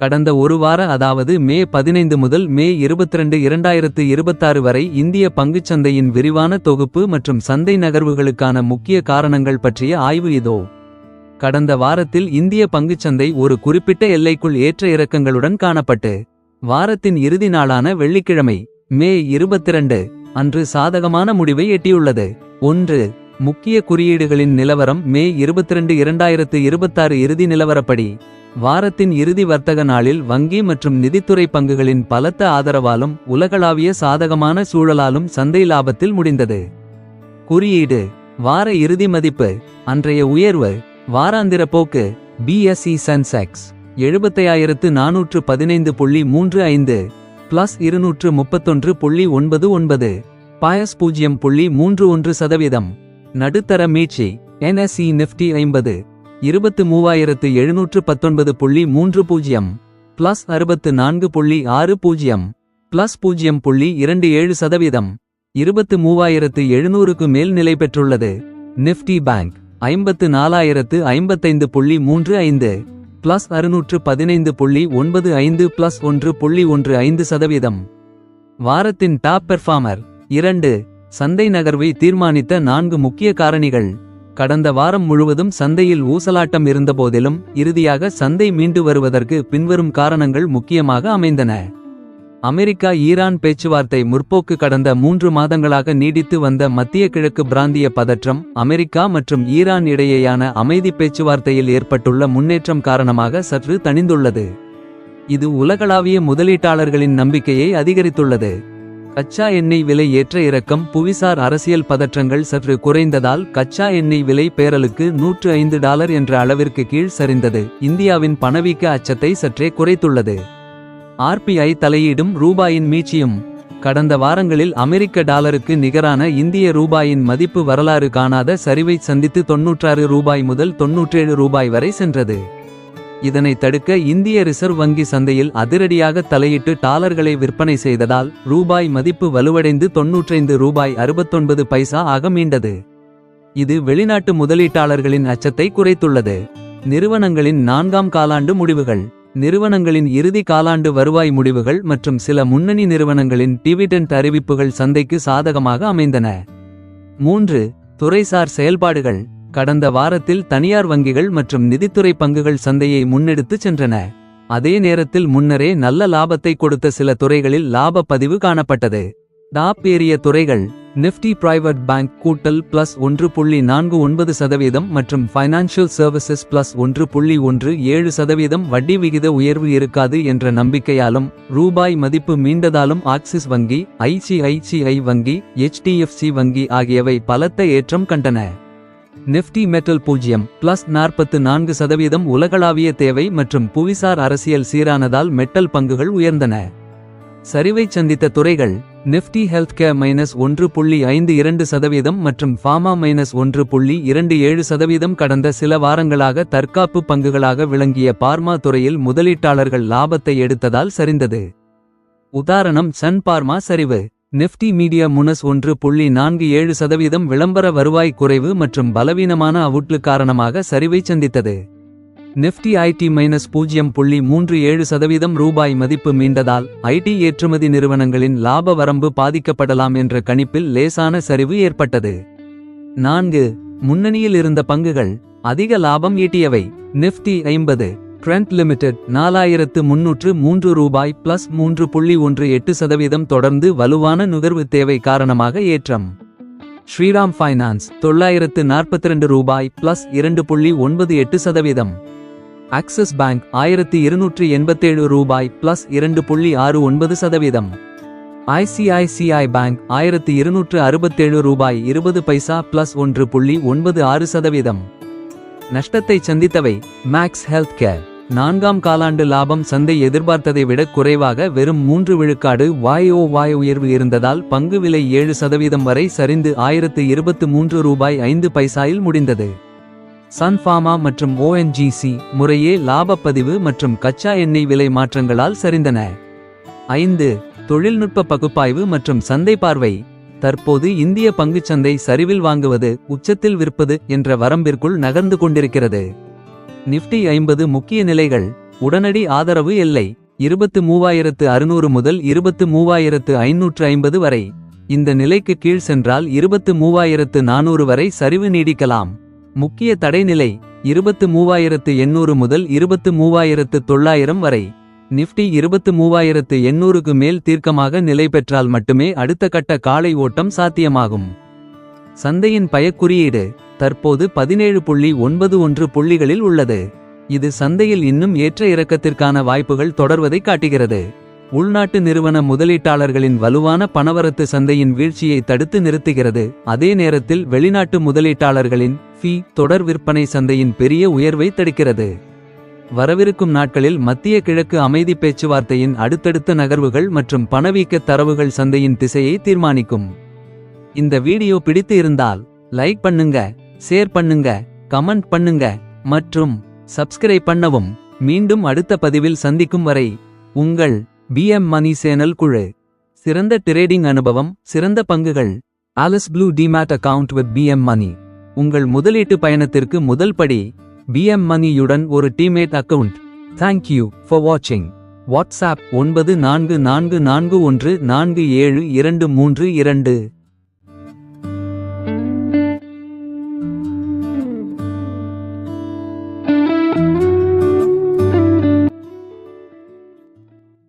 கடந்த ஒரு வார அதாவது மே 15 முதல் மே 22 2026 வரை இந்திய பங்குச்சந்தையின் விரிவான தொகுப்பு மற்றும் சந்தை நகர்வுகளுக்கான முக்கிய காரணங்கள் பற்றிய ஆய்வு இதோ. கடந்த வாரத்தில் இந்திய பங்குச்சந்தை ஒரு குறிப்பிட்ட எல்லைக்குள் ஏற்ற இறக்கங்களுடன் காணப்பட்டு வாரத்தின் இறுதி நாளான வெள்ளிக்கிழமை மே 22 அன்று சாதகமான முடிவை எட்டியுள்ளது. 1. முக்கிய குறியீடுகளின் நிலவரம் மே 22 2026 இறுதி நிலவரப்படி வாரத்தின் இறுதி வர்த்தக நாளில் வங்கி மற்றும் நிதித்துறை பங்குகளின் பலத்த ஆதரவாலும் உலகளாவிய சாதகமான சூழலாலும் சந்தை லாபத்தில் முடிந்தது. குறியீடு வார இறுதி மதிப்பு அன்றைய உயர்வு வாராந்திர போக்கு BSE சென்செக்ஸ் 75415.35 பிளஸ் 231.99 பாயஸ் 0.31%. நடுத்தர மீட்சி NSE நிஃப்டி 50 23719.30 பிளஸ் 64.60 பிளஸ் 0.27%. 23700க்கு மேல் நிலை பெற்றுள்ளது. Nifty bank 54055.35 plus 615.95 plus 1.15%. வாரத்தின் டாப் பெர்ஃபார்மர் 2. சந்தை நகர்வை தீர்மானித்த 4 முக்கிய காரணிகள். கடந்த வாரம் முழுவதும் சந்தையில் ஊசலாட்டம் இருந்தபோதிலும் இறுதியாக சந்தை மீண்டு வருவதற்கு பின்வரும் காரணங்கள் முக்கியமாக அமைந்தன. அமெரிக்கா ஈரான் பேச்சுவார்த்தை முற்போக்கு கடந்த 3 மாதங்களாக நீடித்து வந்த மத்திய கிழக்கு பிராந்திய பதற்றம் அமெரிக்கா மற்றும் ஈரான் இடையேயான அமைதி பேச்சுவார்த்தையில் ஏற்பட்டுள்ள முன்னேற்றம் காரணமாக சற்று தணிந்துள்ளது. இது உலகளாவிய முதலீட்டாளர்களின் நம்பிக்கையை அதிகரித்துள்ளது. கச்சா எண்ணெய் விலை ஏற்ற இறக்கம் புவிசார் அரசியல் பதற்றங்கள் சற்று குறைந்ததால் கச்சா எண்ணெய் விலை பேரலுக்கு $105 என்ற அளவிற்கு கீழ் சரிந்தது. இந்தியாவின் பணவீக்க அச்சத்தை சற்றே குறைத்துள்ளது. RBI தலையீடும் ரூபாயின் மீட்சியும். கடந்த வாரங்களில் அமெரிக்க டாலருக்கு நிகரான இந்திய ரூபாயின் மதிப்பு வரலாறு காணாத சரிவை சந்தித்து $96 முதல் $97 வரை சென்றது. இதனை தடுக்க இந்திய ரிசர்வ் வங்கி சந்தையில் அதிரடியாக தலையிட்டு டாலர்களை விற்பனை செய்ததால் ரூபாய் மதிப்பு வலுவடைந்து $95.69 ஆக மீண்டது. இது வெளிநாட்டு முதலீட்டாளர்களின் அச்சத்தை குறைத்துள்ளது. நிறுவனங்களின் 4ஆம் காலாண்டு முடிவுகள். நிறுவனங்களின் இறுதி காலாண்டு வருவாய் முடிவுகள் மற்றும் சில முன்னணி நிறுவனங்களின் டிவிடெண்ட் அறிவிப்புகள் சந்தைக்கு சாதகமாக அமைந்தன. 3. துறைசார் செயல்பாடுகள். கடந்த வாரத்தில் தனியார் வங்கிகள் மற்றும் நிதித்துறை பங்குகள் சந்தையை முன்னெடுத்துச் சென்றன. அதே நேரத்தில் முன்னரே நல்ல லாபத்தை கொடுத்த சில துறைகளில் லாப பதிவு காணப்பட்டது. டாப் ஏறிய துறைகள் நிஃப்டி பிரைவேட் பேங்க் கூட்டல் பிளஸ் 1.49% மற்றும் ஃபைனான்ஷியல் சர்வீசஸ் பிளஸ் 1.17%. வட்டி விகித உயர்வு இருக்காது என்ற நம்பிக்கையாலும் ரூபாய் மதிப்பு மீண்டதாலும் ஆக்சிஸ் வங்கி ICICI வங்கி HDFC வங்கி ஆகியவை பலத்த ஏற்றம் கண்டன. Nifty metal 0.44%. உலகளாவிய தேவை மற்றும் புவிசார் அரசியல் சீரானதால் மெட்டல் பங்குகள் உயர்ந்தன. சரிவைச் சந்தித்த துறைகள் நிஃப்டி ஹெல்த் கேர் -1.52% மற்றும் ஃபார்மா -1.27%. கடந்த சில வாரங்களாக தற்காப்பு பங்குகளாக விளங்கிய பார்மா துறையில் முதலீட்டாளர்கள் லாபத்தை எடுத்ததால் சரிந்தது. உதாரணம் சன் பார்மா சரிவு. நிஃப்டி மீடியா -1.47% விளம்பர வருவாய் குறைவு மற்றும் பலவீனமான அவுட்லுக் காரணமாக சரிவை சந்தித்தது. நிஃப்டி ஐடி -0.37%. ரூபாய் மதிப்பு மீண்டதால் ஐடி ஏற்றுமதி நிறுவனங்களின் லாப வரம்பு பாதிக்கப்படலாம் என்ற கணிப்பில் லேசான சரிவு ஏற்பட்டது. 4. முன்னணியில் இருந்த பங்குகள் அதிக லாபம் ஈட்டியவை. Nifty 50 Trent limited $4303 plus 3.18%. தொடர்ந்து வலுவான நுகர்வு தேவை காரணமாக ஏற்றம். Shriram finance $942 plus 2.98%. Axis bank $1287 plus 2.69%. ICICI bank $1267 20 plus 1.96%. நஷ்டத்தை சந்தித்தவை மேக்ஸ் ஹெல்த் கேர் 4ஆம் காலாண்டு லாபம் சந்தை எதிர்பார்த்ததை விட குறைவாக வெறும் 3 விழுக்காடு YoY உயர்வு இருந்ததால் பங்கு விலை 7% வரை சரிந்து $1023.05 முடிந்தது. சன் ஃபார்மா மற்றும் ONGC முறையே லாபப்பதிவு மற்றும் கச்சா எண்ணெய் விலை மாற்றங்களால் சரிந்தன. 5. தொழில்நுட்ப பகுப்பாய்வு மற்றும் சந்தை பார்வை. தற்போது இந்திய பங்குச்சந்தை சரிவில் வாங்குவது உச்சத்தில் விற்பது என்ற வரம்பிற்குள் நகர்ந்து கொண்டிருக்கிறது. நிஃப்டி 50 முக்கிய நிலைகள். உடனடி ஆதரவு எல்லை 23,600 முதல் 23,550 வரை. இந்த நிலைக்கு கீழ் சென்றால் 23,400 வரை சரிவு நீடிக்கலாம். முக்கிய தடைநிலை 23,800 முதல் 23,900 வரை. நிஃப்டி 23,800க்கு மேல் தீர்க்கமாக நிலை பெற்றால் மட்டுமே அடுத்த கட்ட காலை ஓட்டம் சாத்தியமாகும். சந்தையின் பயக்குறியீடு தற்போது 17.91 புள்ளிகளில் உள்ளது. இது சந்தையில் இன்னும் ஏற்ற இறக்கத்திற்கான வாய்ப்புகள் தொடர்வதை காட்டுகிறது. உள்நாட்டு நிறுவன முதலீட்டாளர்களின் வலுவான பணவரத்து சந்தையின் வீழ்ச்சியை தடுத்து நிறுத்துகிறது. அதே நேரத்தில் வெளிநாட்டு முதலீட்டாளர்களின் தொடர் விற்பனை சந்தையின் பெரிய உயர்வை தடுக்கிறது. வரவிருக்கும் நாட்களில் மத்திய கிழக்கு அமைதி பேச்சுவார்த்தையின் அடுத்தடுத்த நகர்வுகள் மற்றும் பணவீக்க தரவுகள் சந்தையின் திசையை தீர்மானிக்கும். இந்த வீடியோ பிடித்து இருந்தால் லைக் பண்ணுங்க, ஷேர் பண்ணுங்க, கமெண்ட் பண்ணுங்க மற்றும் சப்ஸ்கிரைப் பண்ணவும். மீண்டும் அடுத்த பதிவில் சந்திக்கும் வரை உங்கள் BM மணி சேனல் குழு. சிறந்த ட்ரேடிங் அனுபவம், சிறந்த பங்குகள். Alice blue demat account with BM மணி. உங்கள் முதலீட்டு பயணத்திற்கு முதல் படி BM மணியுடன் ஒரு டீமேட் அக்கவுண்ட். தேங்க்யூ ஃபார் வாட்சிங். வாட்ஸ்ஆப் 9444147232.